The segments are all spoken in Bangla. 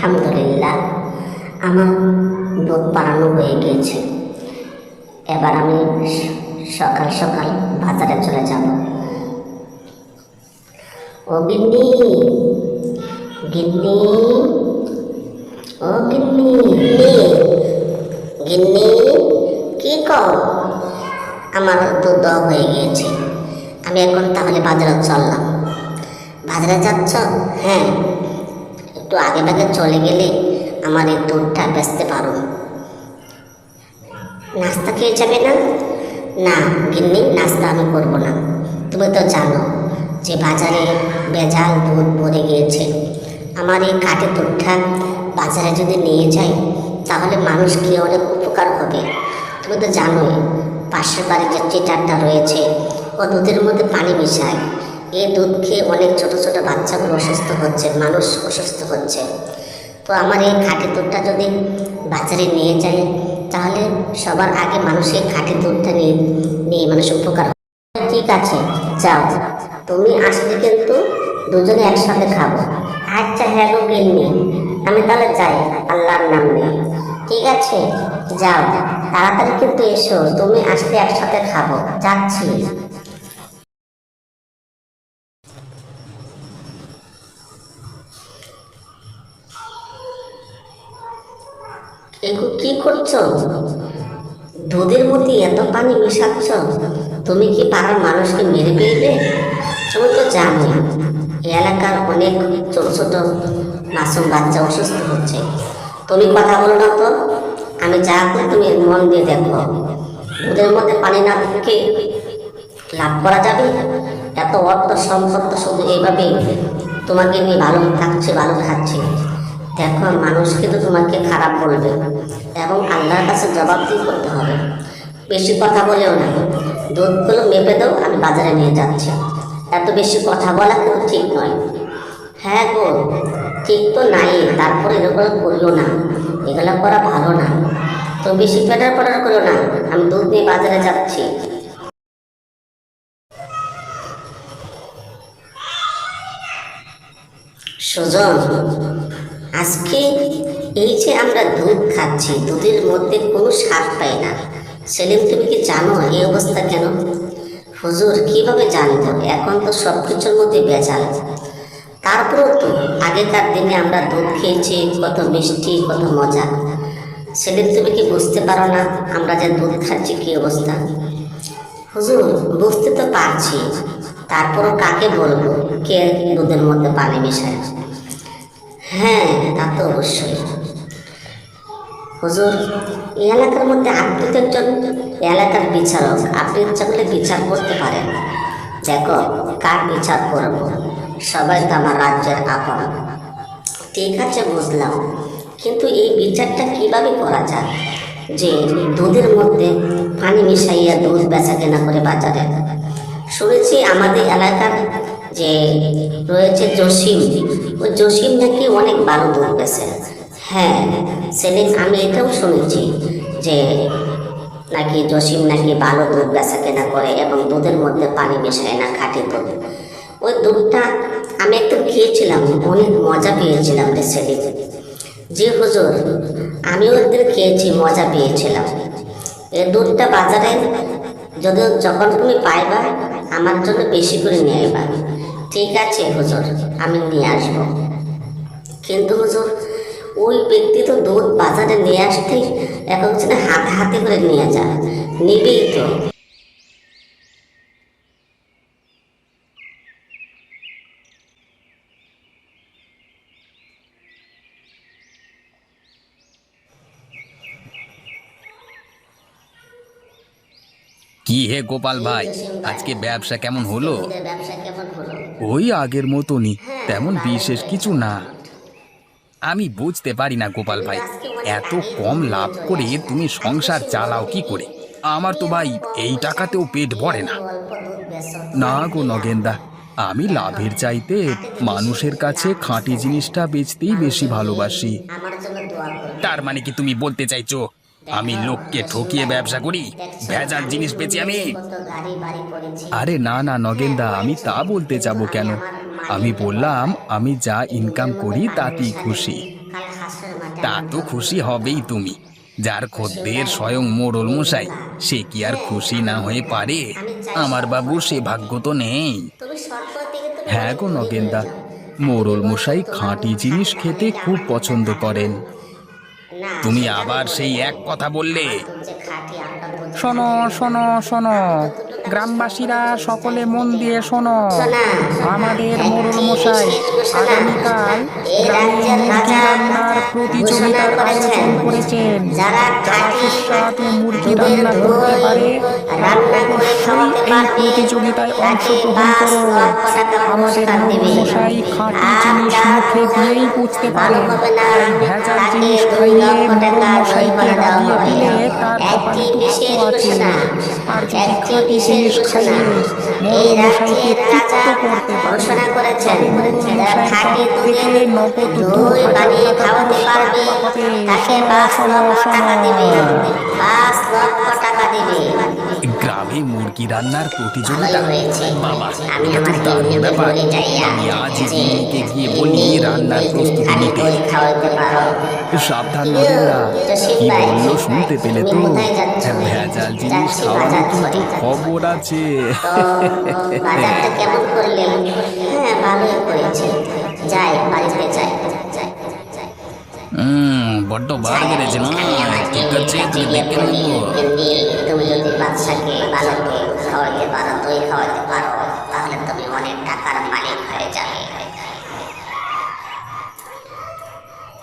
আলহামদুলিল্লাহ, আমার দুধ বানানো হয়ে গিয়েছে। এবার আমি সকাল সকাল বাজারে চলে যাব। ও গিন্নি, গিন্নি, ও গিন্নি, গিন্নি, কি কর? আমার দুধ দেওয়া হয়ে গিয়েছে, আমি এখন তাহলে বাজারে চললাম। বাজারে যাচ্ছ? হ্যাঁ, একটু আগে ভাগে চলে গেলে আমার এই দুধটা বেচতে পারো। নাস্তা খেয়ে যাবে না? না গিন্নি, নাস্তা আমি করবো না। তুমি তো জানো যে বাজারে ভেজাল দুধ ভরে গিয়েছে। আমার এই খাঁটি দুধটা বাজারে যদি নিয়ে যাই তাহলে মানুষ খেয়ে অনেক উপকার হবে। তুমি তো জানোই পাশের বাড়ির যে চিটারটা রয়েছে ও দুধের মধ্যে পানি মিশায়। এই দুধ খেয়ে অনেক ছোট ছোট বাচ্চাগুলো অসুস্থ হচ্ছে, মানুষ অসুস্থ হচ্ছে। তো আমার এই খাঁটি দুধটা যদি বাজারে নিয়ে যায় তাহলে সবার আগে মানুষের খাঁটি দুধটা নিয়ে মানুষ উপকার হবে। ঠিক আছে, যাও, তুমি আসলে কিন্তু দুজনে একসাথে খাবো। আচ্ছা, হ্যাঁ গো গিন্নি, আমি তাহলে যাই, আল্লাহর নাম নিয়ে। ঠিক আছে, যাও, তাড়াতাড়ি কিন্তু এসো, তুমি আসলে একসাথে খাবো। যাচ্ছি। এগুলো কি করছো? দুধের মধ্যে এত পানি মেশাচ্ছ? তুমি কি পাড়ার মানুষকে মেরে ফেলবে? তুমি তো জানো এই এলাকার অনেক ছোট ছোট মাসুম বাচ্চা অসুস্থ হচ্ছে। তুমি কথা বলো না তো, আমি যা করি তুমি মন দিয়ে দেখো। দুধের মধ্যে পানি না থেকে লাভ করা যাবে? এত অর্থ সম্পদ তো শুধু এইভাবেই তোমাকে নিয়ে ভালো থাকছে, ভালো খাচ্ছে। দেখো, মানুষ কিন্তু তোমাকে খারাপ বলবে এবং আল্লাহর কাছে জবাবদিহি করতে হবে। বেশি কথা বলেও না, দুধগুলো মেপে দাও, আমি বাজারে নিয়ে যাচ্ছি। এত বেশি কথা বলা কিন্তু ঠিক নয়। হ্যাঁ গো, ঠিক তো নাই, তারপরে এগুলো করিও না, এগুলো করা ভালো না। তো বেশি পেটার পটার করো না, আমি দুধ নিয়ে বাজারে যাচ্ছি। সুজন, আজকে এই যে আমরা দুধ খাচ্ছি, দুধের মধ্যে কোনো স্বাদ পাই না। সেলিম, তুমি কি জানো এই অবস্থা কেন? হুজুর, কিভাবে জানবো? এখন তো সব কিছুর মধ্যে ভেজাল। তারপরেও তো আগেকার দিনে আমরা দুধ খেয়েছি, কত মিষ্টি, কত মজা। সেলিম, তুমি কি বুঝতে পারো না আমরা যে দুধ খাচ্ছি কি অবস্থা? হুজুর, বুঝতে তো পারছি, তারপরও কাকে বলবো কে দুধের মধ্যে পানি মেশায়? হ্যাঁ, তা তো অবশ্যই। হুজুর, এই এলাকার মধ্যে আপনি তো একজন এলাকার বিচারক, আপনি ইচ্ছা করলে বিচার করতে পারেন। দেখো, কার বিচার করবো? সবাই তো আমার রাজ্যের আপন। ঠিক আছে, বুঝলাম, কিন্তু এই বিচারটা কিভাবে করা যায় যে দুধের মধ্যে পানি মিশাইয়া দুধ বেচা কেনা করে বাজারে? শুনেছি আমাদের এলাকার যে রয়েছে জসিম, ওই জসিম নাকি অনেক ভালো দুধ বেচে। হ্যাঁ সেলিম, আমি এটাও শুনেছি যে নাকি জসিম নাকি ভালো দুধ বেচা কেনা করে এবং দুধের মধ্যে পানি মেশায় না, খাঁটি দুধ। ওই দুধটা আমি একটু খেয়েছিলাম, অনেক মজা পেয়েছিলাম রে সেলিম। জি হুজুর, আমিও একদিন খেয়েছি, মজা পেয়েছিলাম। এই দুধটা বাজারে যখন তুমি পাইবা আমার জন্য বেশি করে নিয়ে আসবা। ঠিক আছে হুজুর, আমি নিয়ে আসবো। কিন্তু হুজুর, ওই ব্যক্তি তো দুধ বাজারে নিয়ে আসতেই এখন হাতে হাতে করে নিয়ে যায়, নিবেই তো। কি হে গোপাল ভাই, আজকে ব্যবসা কেমন হলো? ব্যবসা কেমন হলো? ওই আগের মতনই, হ্যাঁ, তেমন ভালো বিশেষ হয়েছে, কিছু না। ভালো। আমি বুঝতে পারি না গোপাল তুমি তো ভাই, আজকে অনেক এত আগেই কম দুধ নিয়ে লাভ চলে করে আসলা। তুমি এত সংসার বেশি লাভ চালাও কি নেই। করে? আমার তুমি তো এত ভাই কম এই পয়সায় টাকাতেও পেট ভরে এত না। অল্প দুধ বেচো, না তোমার গো কি লাভ নগেনদা, হয়? আমি দেখো, লাভের চাইতে খাঁটি জিনিসের মানুষের কাছে লাভ খাঁটি বুঝতে হয়। জিনিসটা বেচতেই বেশি মানুষের মেয়ে ভালোবাসি। আমার জন্য দোয়া করবে। তার মানে কি তুমি বলতে চাইছো আমি দেখো লোককে জসিম ঠকিয়ে ভাই, ব্যবসা করি, দেখছো ভেজাল আমি জিনিস বেচি আমি? দুনিয়াতে কত গাড়ি বাড়ি করেছি। আরে না না হ্যাঁ নগেনদা, আমি করেছো, তা বলতে কিন্তু যাব আমি কেন? আমার আমি মালিকের বললাম কথায় আমি যা এই ইনকাম দুধের মধ্যে করি পানি তাতেই মেশালে খুশি। কাল হাসরের মাঠে তা আমার তো খুশি হবেই তুমি। যার খদ্দের স্বয়ং মোড়ল মশাই, সে কি আর খুশি না হয়ে পারে? আমার বাবু সে ভাগ্য তো নেই। তুমি শর্ত থেকে তুমি হ্যাঁ অনেক গো দূরে নগেনদা, চলে যাও। মোড়ল কি বলতো, মশাই তোমার খাঁটি মতো জিনিস খাঁটি না খেতে হলে খুব আমটা পছন্দ বুঝতে করেন। পারবে না। তুমি সেটা আমি আবার সেই বলবো। এক কথা বললে। আমার দুধ যে খাঁটি, আমটা দুধ যে শোনো খাঁটি, শোনো শোনো, আমি যতটুকু আমি গ্রামবাসীরা শর্ত করে সকলে বলছি, মন তুমি দিয়ে আমার শোনো। শোনা, আমাদের মোড়ল একটি মশাই বিশেষ ঘোষণা আগামীকাল এই গ্রামে রাজ্যের মুরগি রাজা রান্নার ঘোষণা প্রতিযোগিতার করেছেন, আয়োজন করেছেন। যারা যারা খাঁটি সুস্বাদু মুরগি দুধের রান্না করতে দই পারে তারা রান্না করে অবশ্যই খাওয়াতে এই পারবে, প্রতিযোগিতায় তাকে অংশগ্রহণ 5 করো। লক্ষ টাকা আমাদের পুরস্কার মোড়ল দিবে। মশাই খাঁটি আর জিনিস যার মুখে দই দিয়েই বুঝতে ভালো পারেন, হবে না, তাই ভেজাল তাকে জিনিস 2 খাইয়ে লক্ষ মোড়ল টাকা মশাইকে জরিমানা দেওয়া রাগিয়ে হবে। দিলে তার একটি কপালে দুঃখ বিশেষ আছে। ঘোষণা, আর যদি একটি খাঁটি বিশেষ জিনিস ঘোষণা, খাইয়ে এই মোড়ল মশাইকে রাজ্যের রাজা তৃপ্ত করতে পারে, ঘোষণা করেছেন, তবে মোড়ল যারা মশাইয়ের খাঁটি তরফ থেকে দুধের নগদ দই 2000 বানিয়ে টাকা খাওয়াতে পুরস্কার পারবে, দেওয়া হবে। তাকে শোনো 5 শোনো লক্ষ শোনো, টাকা দিবে, 5 লক্ষ টাকা দিবে। গ্রামে মুরগি রান্নার ভালোই প্রতিযোগিতা? হয়েছে। বাবা, আমি এটা তো আমার দারুণ গিন্নিকে ব্যাপার। বলে যাইয়া আমি আজই যে, গিন্নিকে গিয়ে বলি গিন্নি, রান্নার তুমি প্রস্তুতি খালি নিতে। দই খাওয়াতে পারো। সাবধান কিগো, নগেনদা, জসিম কি ভাই, বললো শুনতে পেলে তুমি তো? কোথায় যাচ্ছ? ভেজাল জিনিস যাচ্ছি খাওয়ানো বাজার কিন্তু করে। খবর আছে। তো বাজারটা কেমন করলে? হ্যাঁ, ভালোই করেছে। যাই, বাড়িতে যাই। বড্ড বার বেড়েছে না? আমি আমার ঠিক আছে, গিন্নির কাছে তোকে গিয়ে দেখে বলি, নেবো। গিন্নি, তুমি যদি বাদশাকে ভালো দুধ খাওয়াতে পারো, দই খাওয়াতে পারো, তাহলে তুমি অনেক টাকার মালিক হয়ে যাবে।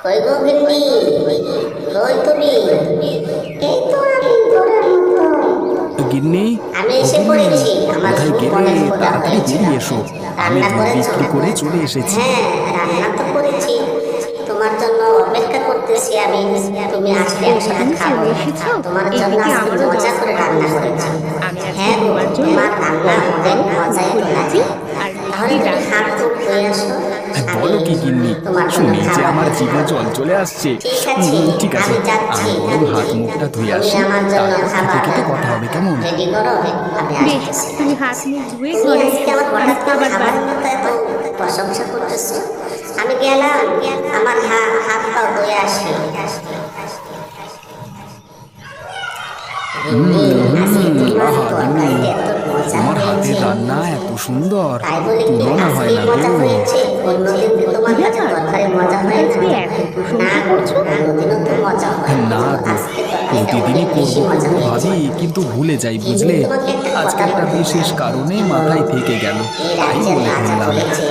কই গো গিন্নি, কই তুমি? এই তো আমি ঘোড়ার মতো। গিন্নি, আমি ও এসে গিন্নি, পড়েছি। আমার কোথায় খুব গেলে? মনে ক্ষুধা তাড়াতাড়ি হয়েছে। বেরিয়ে এসো, আমি রান্না দুধ করেছো? বিক্রি করে চলে এসেছি। হ্যাঁ, রান্না তো করেছি। তোমার জন্য অপেক্ষা করতেছি আমি। তুমি আসলে একসাথে তুমি খাবো। চলে এসেছো? তোমার এই জন্য দিকে আজকে আমারও মজা দরকার করে রান্না পড়েছে। করেছি। আমি আজকে হ্যাঁ গো, তোমার জন্য তোমার রান্না অনেক মজাই তো ফুলকপি লাগে। আর তাহলে মিষ্টি তুমি রান্না হাত মুখ ধুয়ে আসো। বলো কি গিন্নি, তোমার জন্য শুনে যে খাবার আমার রেডি জিভে করবো। জল চলে আসছে। ঠিক আছে, ঠিক আছে, আমি যাচ্ছি। আমি বরং হাত মুখটা ধুয়ে তুমি আসি, আমার জন্য তারপর খাবার খেতে খেতে কথা হবে, কেমন? রেডি করো, আমি বেশ, আসতেছি। তুমি হাত মুখ ধুয়ে তুমি ঘরে আজকে এসো, আমার আমি হঠাৎ করে খাবার খাবারের বানাবো। মতো এত প্রশংসা করতেছো। আমি গেলাম, আমার হাত পা ধুয়ে আসি। আহা গিন্নি, তোমার হাতের রান্না এত সুন্দর, তুলনা হয় না গো। তোমার কাছে তরকারি মজা হয় আজকে না? এত প্রশংসা না গো, করছো? কোনোদিনও তো মজা হয় না গো, আজকে তরকারিটা প্রতিদিনই অনেক বেশি করবো মজা করবো হয়েছে। ভাবি, কিন্তু ভুলে যাই বুঝলে। তোমাকে একটা আজকে কথা একটা বলতে বিশেষ চাই। কারণে কি মাথায় বলো? থেকে গেল, এই তাই রাজ্যের বলে রাজা ফেললাম। বলেছে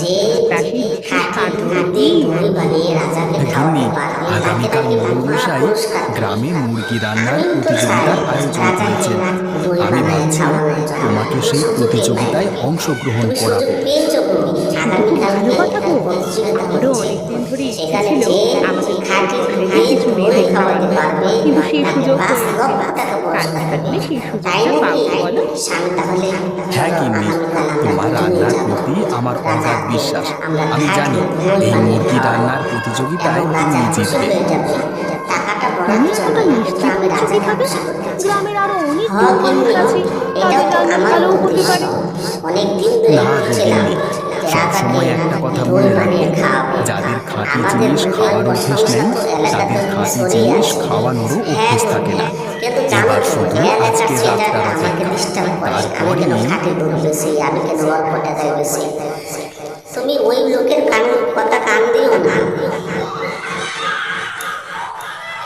যে তা সেই বিশেষ খাঁটি কারণটা দুধ কি? দিয়ে দই বানিয়ে রাজাকে খাওয়াতে গিন্নি, পারবে, তাকে আগামীকাল নাকি মোড়ল মশাই পুরস্কার দেবে। গ্রামে মুরগি রান্নার আমি তো প্রতিযোগিতার চাই আয়োজন রাজাকে করেছেন। দই আমি বানিয়ে ভাবছি খাওয়ানোর জন্য। তোমাকে সেই সুযোগই প্রতিযোগিতায় নাই। অংশগ্রহণ তুমি করাবো। সুযোগ পেয়েছো গো। আগামীকাল ভালো কথা গো। প্রতিযোগিতা আমারও হচ্ছে। অনেকদিন ধরে ইচ্ছে সেখানে ছিল যে আমাকে খাঁটি রেখে দুধ কিছু দই মেরে খাওয়াতে পারবে, কিন্তু সেই তাকে সুযোগ 5 হয়েছে। লক্ষ টাকা কাল পুরস্কার থাকলে দেবে। সেই তাই সুযোগটা নাকি? পাবো বলো? স্বামী তাহলে হ্যাঁ চলো, গিন্নি, আগামীকাল আমরা তোমার দুজনেই রান্নার যাবো। প্রতি আমার রাজা, অগাধ বিশ্বাস। আমরা আমি খাঁটি জানি দই এই বানিয়ে মুরগি খাওয়াবো। রান্নার প্রতিযোগিতায় এবং তুমি রাজা খুশি জিতবে। হয়ে যাবে। টাকাটা তুমি বড়াচ্ছ এতটা না, কিন্তু নিশ্চিত আমি হচ্ছ রাজাকে কিভাবে? খুশি করতে চাই। গ্রামের আরো অনেক হ্যাঁ, মানুষ আছে, এটাও তাদের তো রান্না আমার ভালোও হতে উদ্দেশ্য। পারে। অনেক দিন ধরে না গো ভাবছিলাম গিন্নি, যে সবসময় একটা কথা রাজাকে মনে দই বানিয়ে রাখবে, খাওয়াবো। যাদের খাঁটি আমাদের জিনিস মুখের খাওয়ার অভ্যেস প্রশংসা নেই, তো এলাকাতে তাদের খাঁটি ছড়িয়ে জিনিস আছে। খাওয়ানোরও হ্যাঁ অভ্যেস গো, থাকে না। কিন্তু জানো এবার তো, শুধু এলাকার আজকের ছেলেরা রাতটার আমাকে অপেক্ষা, ডিস্টার্ব করে। আমি তারপরেই কেন খাঁটি দুধ বেশি, আমি কেন অল্প টাকায় বেশি। তুমি ওই লোকের কথা কান দিও না।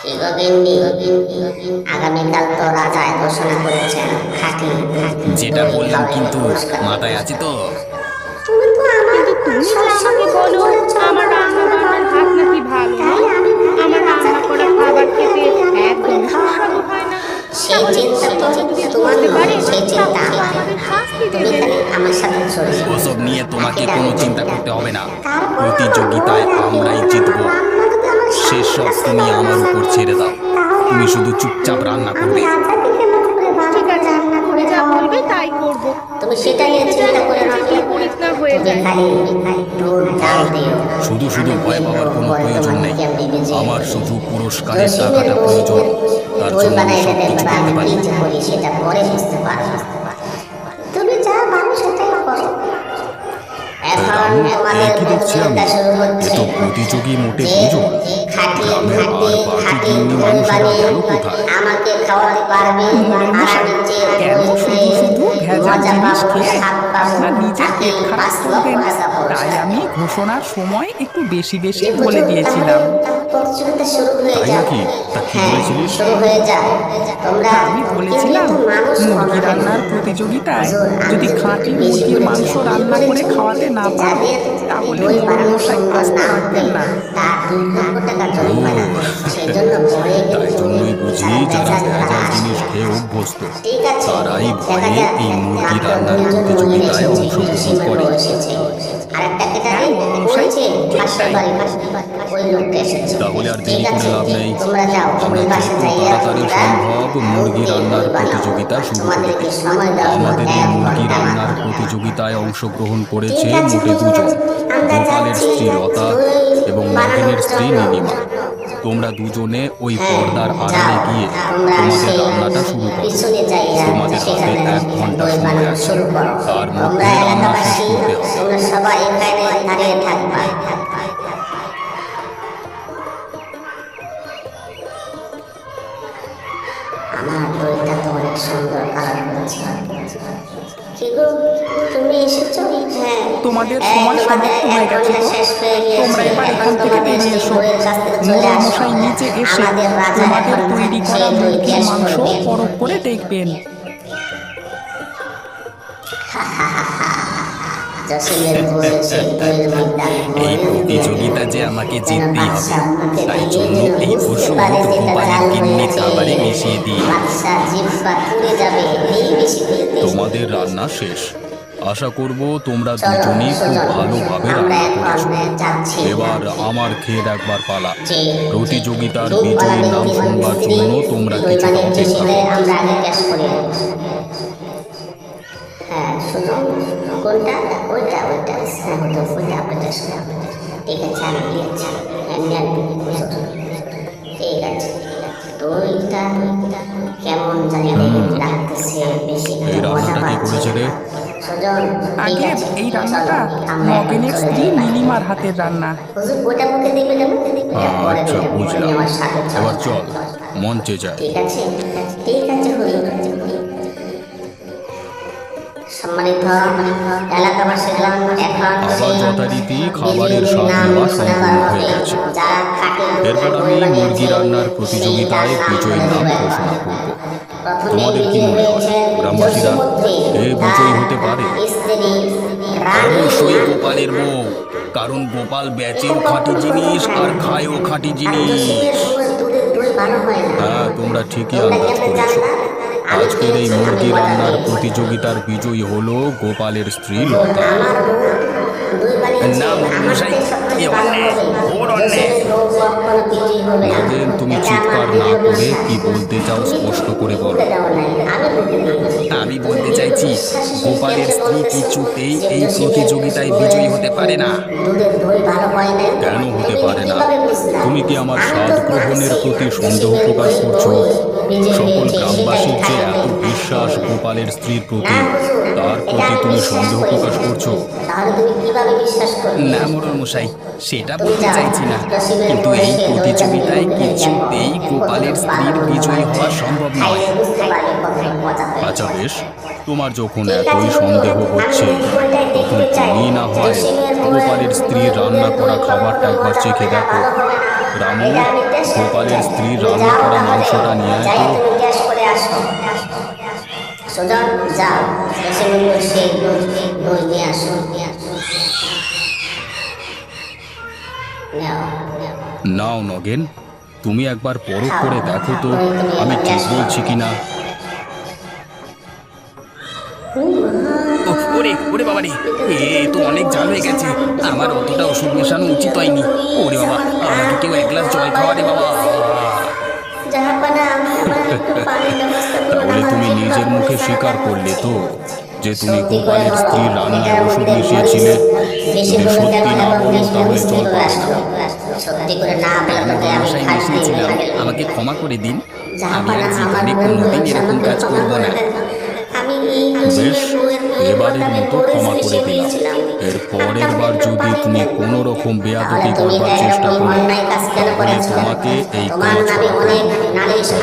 কি গো গিন্নি, আগামীকাল তো রাজা ঘোষণা করেছেন খাঁটি যেটা দই বললাম খাওয়ালে কিন্তু পুরস্কার দেবে। মাথায় আছে তো? তুমি তো আমার কিন্তু তুমি যে আমাকে সবসময় বলো বলেছো আমার রান্না বান্নার হাত নাকি ভালো নয়, আমার রান্না করা খাবার খেতে একদম সুস্বাদু হয় না। সেই তাহলে চিন্তা তো সেটা যদি তোমার বুঝতে পারে সেই চিন্তা তাহলে তো আমার। আমাদের শাস্তি তুমি দেবে। খালি আমার সাথে চলে যাও। ওসব নিয়ে তোমাকে বাকিটা কোনো আমি চিন্তা দেখবো। করতে হবে না। তারপরেও প্রতিযোগিতায় আমার আমরাই জিতবো। রান্না যদি আমার সেসব স্বামীর তুমি কাছে আমার না উপর যায়, ছেড়ে দাও। তাহলে তুমি আমি- শুধু চুপচাপ রান্না করবে। আমি রাজাকে কেমন করে ভালো ঠিক করে আছে, রান্না করে তুমি যা খাওয়াবো? বলবে তাই করবো। তুমি সেটা নিয়ে এতে চিন্তা যেন করে কোনো রাখলে বিপরীত না হয়ে তুমি যায়। খালি দুধ ডাল দিও। শুধু শুধু আমি ভয় দেখবো পাওয়ার কোনো পরে প্রয়োজন তোমাকে নেই। কেমনি বেজে আমার দেবে। শুধু পুরস্কারের জসিমের টাকাটা প্রয়োজন। তার দই জন্য আমি বানাইলে সব কিছু দেখবা করতে আমি পারি। কি যে করি সেটা পরে বুঝতে পারবো। তুমি যা ভালো সেটাই করো। এখন রানু, তোমার এ কি দেখছি আমি? এ তো প্রতিযোগী মোটে দুজন। গ্রামের আর বাকি গিন্নি মানুষেরা গেল কোথায়? আমাকে খাওয়াতে পারবে আর আমি যে কেন শুধু শুধু ভেজাল জিনিস খেয়ে আপনার নিজের পেট খারাপ করবেন? তাই আমি ঘোষণার সময় একটু বেশি বেশি বলে দিয়েছিলাম। প্রতিযোগিতা শুরু হয়ে তাই যায়। নাকি? তা কি হ্যাঁ, বলেছিলিস? শুরু হয়ে যায়। তোমরা আমি বলেছিলাম মুরগি রান্নার প্রতিযোগিতায় যদি খাঁটি মুরগির মাংস রান্না করে খাওয়াতে না পারো তাহলে মশাই আসতে পারবেন না। তার 2 লক্ষ টাকা জরিমানা। সেজন্য ভয়ে তাই জন্যই বুঝি যারা ভেজাল জিনিস খেয়ে অভ্যস্ত ঠিক আছে, তারাই দেখা ভয়ে যাক এই মুরগি কার রান্নার কতজন প্রতিযোগিতায় রয়েছে, অংশগ্রহণ করে। এসেছে। আরেকটা কেটারি বলছে পাশের বাড়ি ওই লোকটা এসেছে। তাহলে আর ঠিক দেরি করে আছে, লাভ নেই। তোমরা যাও, আমরা ওই পাশে যত যাইয়া তাড়াতাড়ি তোমরা সম্ভব মুরগি রান্নার বানাও। প্রতিযোগিতা শুরু করে তোমাদেরকে দিই। সময় দেওয়া হলো আমাদের এই 1 মুরগি ঘন্টা রান্নার মাত্র। প্রতিযোগিতায় অংশগ্রহণ করেছে ঠিক আছে, মোটে দুজন, আমরা গোপালের যাচ্ছি। স্ত্রী লতা এবং নগেনের স্ত্রী নীলিমা। তোমরা দুজনে ওই পর্দার আড়ালে গিয়ে তোমাদের রান্নাটা শুরু করো। পিছনে যাইয়া তোমাদের হাতে সেখানে 1 ঘন্টা দই সময় বানানো আছে। শুরু করো। তার তোমরা মধ্যে রান্না শেষ এলাকাবাসী, করতে হবে। তোমরা সবাই এখানে দাঁড়িয়ে থাকবা। আমার দইটা তো অনেক সুন্দর কালার করেছে। কি গো, তুমি এসেছো? হ্যাঁ, তোমাদের সময় সমাপ্ত হয়ে গেছে তো? তোমরা এবার এখান থেকে বেরিয়ে এসো। মশাই নিচে এসে তোমাদের তৈরি করা মুরগির মাংস পরখ করে দেখবেন। এই প্রতিযোগিতা যে আমাকে জিততেই হবে, তাই জন্য এই ওষুধ গোপালের গিন্নির খাবারে মিশিয়ে দিই। তোমাদের রান্না শেষ। আশা করব তোমরা দুজনেই খুব ভালোভাবে রান্না করেছো। এবার আমার খেয়ে দেখবার পালা। প্রতিযোগিতার বিজয়ীর নাম শুনবার জন্য তোমরা কিছুটা অপেক্ষা করো। আমরা আগে গ্যাস করি। হ্যাঁ, শুনো, কোনটা? ওইটা ওইটা, হ্যাঁ, ওইটা আপনাদের শোনো। ঠিক আছে, আমি দিয়েছি। হ্যাঁ, নেন, ঠিক আছে। তো ওইটা কেমন জানি লাগতেছে, বেশি এই মজা রান্নাটা কি পাচ্ছি করেছে রে? না। সুজন, ঠিক আগে আছে, এই রান্নাটা চলো, আমরা এখন নগেনের চলে স্ত্রী যাই। নীলিমার হাতের রান্না। হুজুর, ওটা মুখে দিবে না? পরে আচ্ছা, দিবে, বুঝলাম। আমার সাথে চলো। এবার চল, মঞ্চে যাই। ঠিক আছে, ঠিক আছে, হুজুর। সম্মানিত এলাকাবাসীগণ, এখন আবার যথারীতি খাবারের স্বাদ নেওয়া সম্পূর্ণ হয়ে গেছে। এরপর আমি মুরগি রান্নার প্রতিযোগিতায় বিজয়ীর নাম ঘোষণা করব। তোমাদের কি মনে হয় গ্রামবাসীরা কে বিজয়ী হতে পারে? অবশ্যই গোপালের বউ, কারণ গোপাল বেচেও খাঁটি জিনিস আর খায়ও খাঁটি জিনিস। হ্যাঁ, তোমরা ঠিকই আন্দাজ করেছো। আজকের এই মুরগি রান্নার প্রতিযোগিতার বিজয়ী হলো গোপালের স্ত্রী লতা। না মশাই, এ অন্যায়, ঘোর অন্যায়। নগেন, তুমি চিৎকার না করে কি বলতে চাও স্পষ্ট করে বলো। আমি বলতে চাইছি, গোপালের স্ত্রী কিছুতেই এই প্রতিযোগিতায় বিজয়ী হতে পারে না। কেন হতে পারে না? তুমি কি আমার স্বাদ গ্রহণের প্রতি সন্দেহ প্রকাশ করছো? সকল গ্রামবাসীর যে এত বিশ্বাস গোপালের স্ত্রীর প্রতি, তার প্রতি তুমি সন্দেহ প্রকাশ করছো? তাহলে তুমি কিভাবে বিশ্বাস করবে? না মোড়ল মশাই, সেটা বলতে চাইছি না, কিন্তু এই প্রতিযোগিতায় কিছুতেই গোপালের স্ত্রীর বিজয়ী হওয়া সম্ভব নয়। বুঝতে পারবে কতটা মজা হয়েছে। আচ্ছা বেশ, তোমার যখন এতই সন্দেহ হচ্ছে, তখন তুমি না হয় গোপালের স্ত্রীর রান্না করা খাবারটা একবার চেখে দেখো। রামু, গোপালের স্ত্রীর রান্না করা মাংসটা নিয়ে আয় তো। তুমি গ্যাস করে আসো। সুজন, যাও, এসে বলবো সেই দই নিয়ে আসো। নাও, নাও। নাও নগেন, তুমি একবার পরখ করে দেখো তো আমি ঠিক বলছি কিনা। ওরে ওরে বাবা রে, এ তো অনেক জাল হয়ে গেছে। আমার অতটা ওষুধ মেশানো উচিত হয়নি। ওরে বাবা, আমাকে কেউ 1 গ্লাস জল খাওয়া রে বাবা। জাহাপানা, আমার একটু পানির ব্যবস্থা করো না। তাহলে তুমি নিজের মুখে স্বীকার করলে তো যে তুমি গোপালের স্ত্রীর রান্নায় ওষুধ মিশিয়েছিলে? যদি সত্যি না বলো তাহলে চল পাস না। সত্যি করে না বললে তোকে আমি মশাই খাইতে মিশিয়েছিলাম, আমাকে ক্ষমা করে দিন। আমি আর জীবনে কোনোদিন এরকম কাজ করবো না। আমি এই বেশ, এবারের মতো ক্ষমা করে দিলাম। এর পরের বার যদি তুমি কোনো রকম বেয়াদবি করবার চেষ্টা করো তাহলে তোমাকে এই কাজ করতে হবে।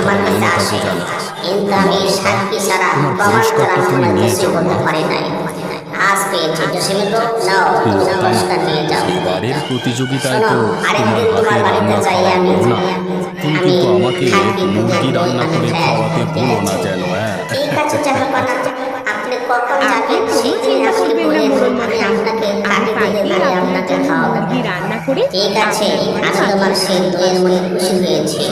কথা মনে থাকে যেন। কিন্তু আমি সাক্ষী ছাড়া প্রমাণ ছাড়া তোমার কিছু করতে পারি নাই। আজ পেয়েছি জসিমুদ্দো, নাও তুমি পুরস্কার নিয়ে যাও। এবারের প্রতিযোগিতায় তো শোনো, আরেকদিন তোমার তোমার হাতে বাড়িতে রান্না যাই খাওয়া আমি। হলো না। তুমি আমি কিন্তু আমাকে খাঁটি মুরগি দুধের রান্না করে দই খাওয়াতে মাখানো ভুলো না যেন, হ্যাঁ। ঠিক আছে জাহাপনা, আপনি কখন যাবেন আপনি সেই কোনো দিন চিন্তা আপনি করবেন না বলে মোড়ল আমি মশাই, আপনাকে আমি খাঁটি দুধের কালকেই দই আপনার আপনাকে জন্য খাওয়াবো। মুরগি রান্না করে ঠিক আছে, আপনাকে আমি তোমার সেই দইয়ের মনে খুশি হয়েছি।